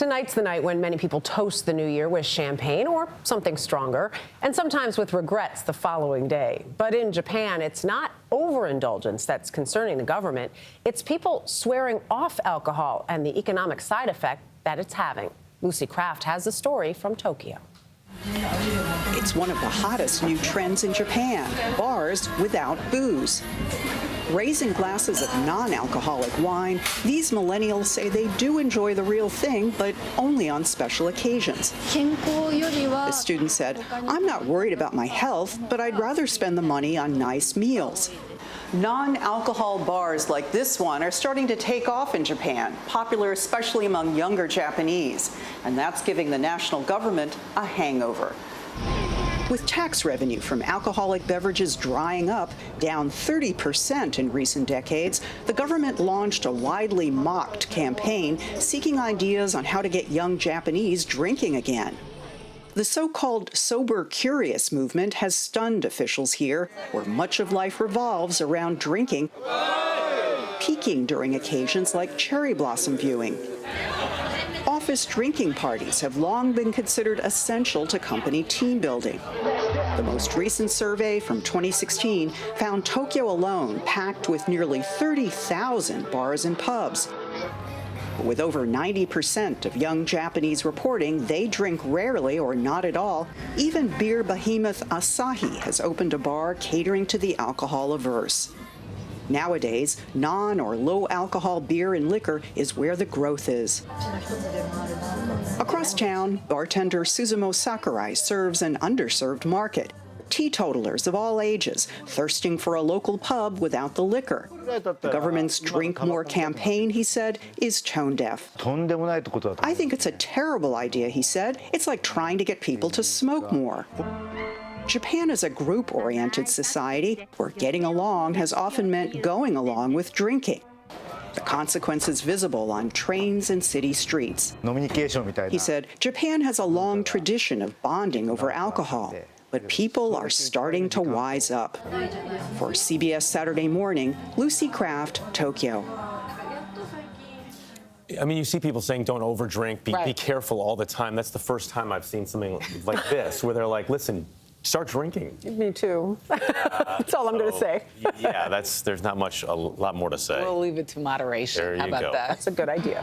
Tonight's the night when many people toast the new year with champagne or something stronger, and sometimes with regrets the following day. But in Japan, it's not overindulgence that's concerning the government. It's people swearing off alcohol and the economic side effect that it's having. Lucy Craft has the story from Tokyo. It's one of the hottest new trends in Japan, bars without booze. Raising glasses of non-alcoholic wine, these millennials say they do enjoy the real thing, but only on special occasions. The student said, "I'm not worried about my health, but I'd rather spend the money on nice meals." Non-alcohol bars like this one are starting to take off in Japan, popular especially among younger Japanese, and that's giving the national government a hangover. With tax revenue from alcoholic beverages drying up, down 30% in recent decades, the government launched a widely mocked campaign seeking ideas on how to get young Japanese drinking again. The so-called sober curious movement has stunned officials here, where much of life revolves around drinking, peaking during occasions like cherry blossom viewing. Office drinking parties have long been considered essential to company team building. The most recent survey from 2016 found Tokyo alone packed with nearly 30,000 bars and pubs. With over 90% of young Japanese reporting they drink rarely or not at all, even beer behemoth Asahi has opened a bar catering to the alcohol averse. Nowadays, non- or low-alcohol beer and liquor is where the growth is. Across town, bartender Suzumo Sakurai serves an underserved market. Teetotalers of all ages, thirsting for a local pub without the liquor. The government's Drink More campaign, he said, is tone deaf. "I think it's a terrible idea," he said. "It's like trying to get people to smoke more." Japan is a group-oriented society where getting along has often meant going along with drinking. The consequences visible on trains and city streets. He said, Japan has a long tradition of bonding over alcohol, but people are starting to wise up. For CBS Saturday Morning, Lucy Craft, Tokyo. I mean, you see people saying don't overdrink, be careful all the time. That's the first time I've seen something like this, where they're like, listen, start drinking. Me too. That's all I'm going to say. Yeah, there's not a lot more to say. We'll leave it to moderation. There you How about go. that? That's a good idea.